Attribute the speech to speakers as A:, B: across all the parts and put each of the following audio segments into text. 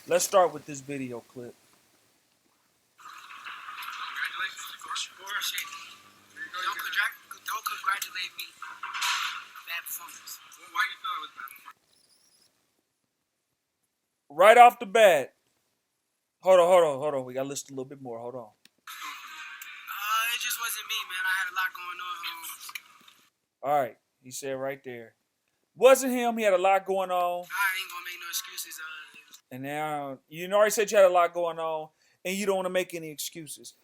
A: Let's start with this video clip.
B: Congratulations, of course. Don't congratulate me on bad performance. Well, why do you feel it was bad performance?
A: Right off the bat. Hold on. We gotta listen a little bit more. Hold on.
B: It just wasn't me, man. I had a lot going on.
A: All right. He said right there. Wasn't him. He had a lot going on.
B: I ain't gonna make no excuses.
A: And now, you already said you had a lot going on, and you don't want to make any excuses.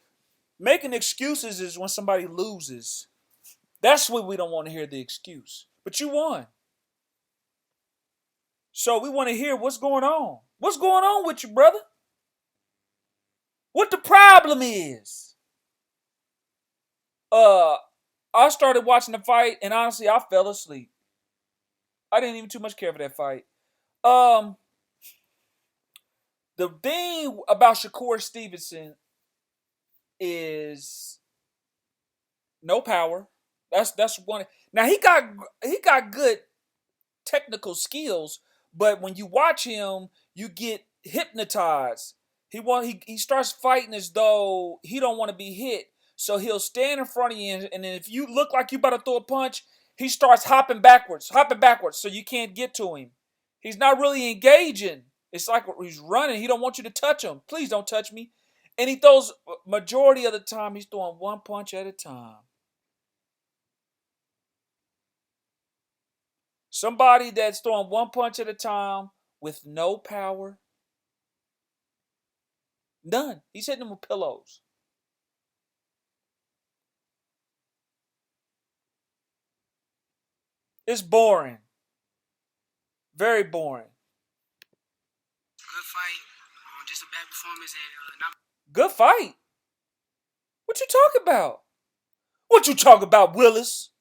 A: Making excuses is when somebody loses. That's what we don't want to hear, the excuse. But you won. So we want to hear what's going on. What's going on with you, brother? What the problem is? I started watching the fight, and honestly, I fell asleep. I didn't even too much care for that fight. The thing about Shakur Stevenson is no power. That's one. Now he got good technical skills, but when you watch him, you get hypnotized. He starts fighting as though he don't want to be hit. So he'll stand in front of you, and then if you look like you about to throw a punch, he starts hopping backwards, so you can't get to him. He's not really engaging. It's like he's running. He don't want you to touch him. Please don't touch me. And he throws, majority of the time, he's throwing one punch at a time. Somebody that's throwing one punch at a time with no power. None. He's hitting them with pillows. It's boring. Very boring.
B: Good fight. Just a bad performance and not
A: Good fight. What you talking about? What you talking about, Willis?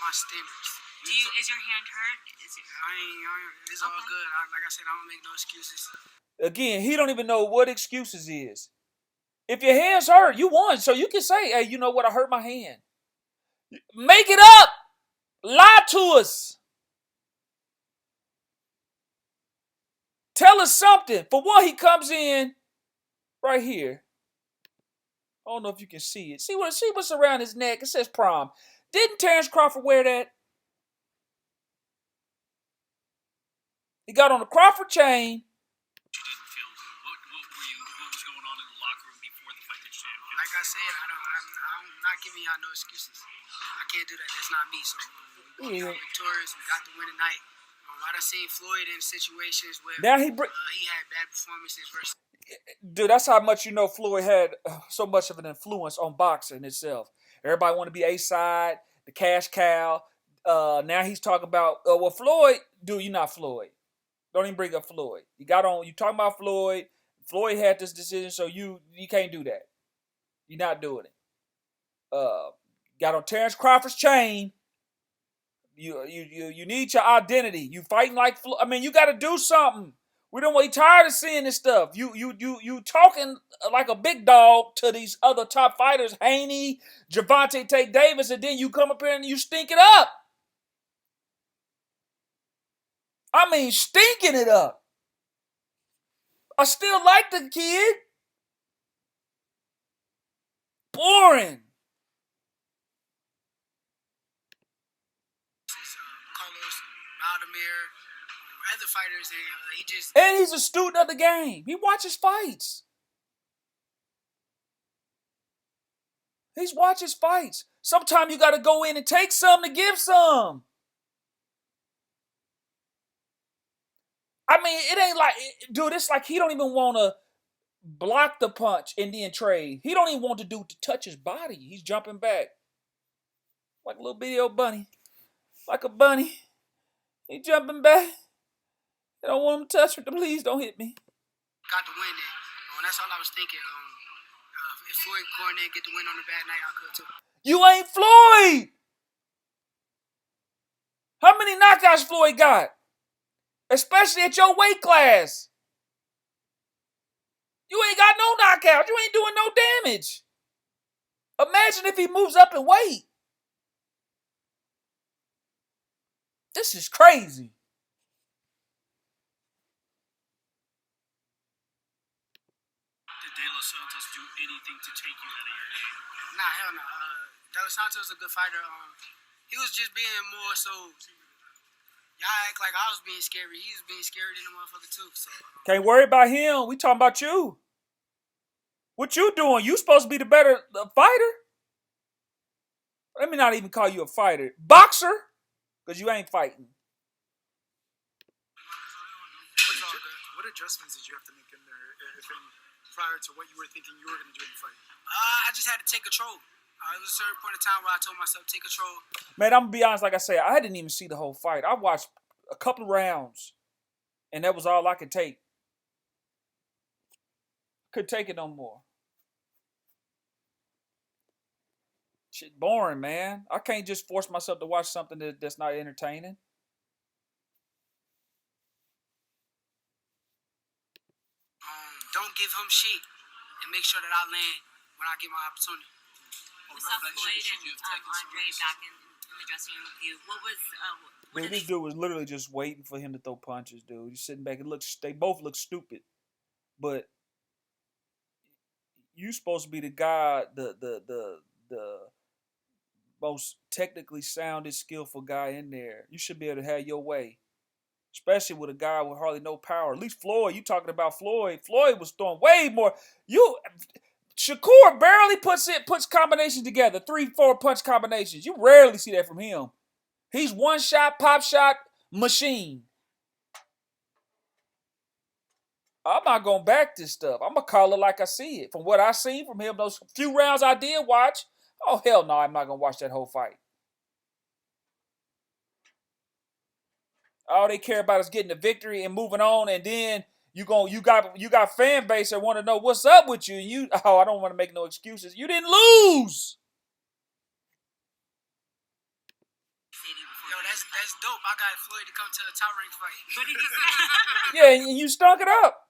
B: my standards.
C: Is your hand hurt?
B: It's all good. Like I said, I don't make no excuses.
A: Again, he don't even know what excuses is. If your hand's hurt, you won. So you can say, hey, you know what? I hurt my hand. Make it up. Lie to us. Tell us something. For one, he comes in right here. I don't know if you can see it. See what's around his neck. It says prom. Didn't Terrence Crawford wear that? He got on the Crawford chain.
D: You didn't feel good. What was going on in the locker room before the fight that you didn't feel?
B: Like I said, I'm not giving y'all no excuses. I can't do that. That's not me. So we got victorious. We got the win tonight. I done seen Floyd in situations where
A: Now
B: he had bad performances versus.
A: Dude, that's how much you know Floyd had so much of an influence on boxing itself. Everybody want to be A-side, the cash cow. Now he's talking about, well, Floyd, dude, you're not Floyd. Don't even bring up Floyd. You talking about Floyd. Floyd had this decision, so you can't do that. You're not doing it. Got on Terrence Crawford's chain. You need your identity. You fighting like Floyd. I mean, you got to do something. We tired of seeing this stuff. You talking like a big dog to these other top fighters, Haney, Gervonta Tate Davis, and then you come up here and you stink it up. I mean, stinking it up. I still like the kid. Boring.
B: Carlos, Valdemir, other fighters, and
A: And he's a student of the game. He watches fights. Sometimes you got to go in and take some to give some. I mean, it ain't like, dude, it's like he don't even want to block the punch and then trade. He don't even want the dude to touch his body. He's jumping back. Like a little bitty old bunny. Like a bunny. He jumping back. I don't want him to touch me. Please don't hit me.
B: got the win there. That's all I was thinking. If Floyd could go in there and get the win on a bad night, I could too.
A: You ain't Floyd. How many knockouts Floyd got? Especially at your weight class. You ain't got no knockouts. You ain't doing no damage. Imagine if he moves up in weight. This is crazy.
D: De Los Santos do anything to take you out of your game?
B: Nah, hell no. De Los Santos is a good fighter. He was just being more so. Y'all act like I was being scary. He was being scary than the motherfucker too. So
A: Can't worry about him. We talking about you. What you doing? You supposed to be the better fighter. Let me not even call you a fighter. Boxer. Because you ain't fighting.
E: What adjustments did you have to make in there, if any, prior to what you were thinking you were going to do in the fight?
B: I just had to take control. It was a certain point in time where I told myself, take control.
A: Man, I'm going to be honest, like I said, I didn't even see the whole fight. I watched a couple of rounds, and that was all I could take. Couldn't take it no more. Shit boring, man. I can't just force myself to watch something that's not entertaining.
B: Don't give him shit, and make sure that I land when I get my opportunity.
C: We saw Floyd and Andre back in the dressing room with you. What was
A: Dude, this dude was literally just waiting for him to throw punches, dude. He's sitting back. They both look stupid. But you supposed to be the guy, the most technically sounded, skillful guy in there. You should be able to have your way. Especially with a guy with hardly no power. At least Floyd, you talking about Floyd. Floyd was throwing way more. Shakur barely puts combinations together. 3-4 punch combinations. You rarely see that from him. He's one shot, pop shot machine. I'm not going to back this stuff. I'm going to call it like I see it. From what I seen from him, those few rounds I did watch, oh, hell no, I'm not going to watch that whole fight. All they care about is getting the victory and moving on, and then you got fan base that want to know what's up with you. I don't want to make no excuses. You didn't lose.
B: Yo, that's dope. I got Floyd to come to the top rank fight.
A: Yeah, and you stunk it up.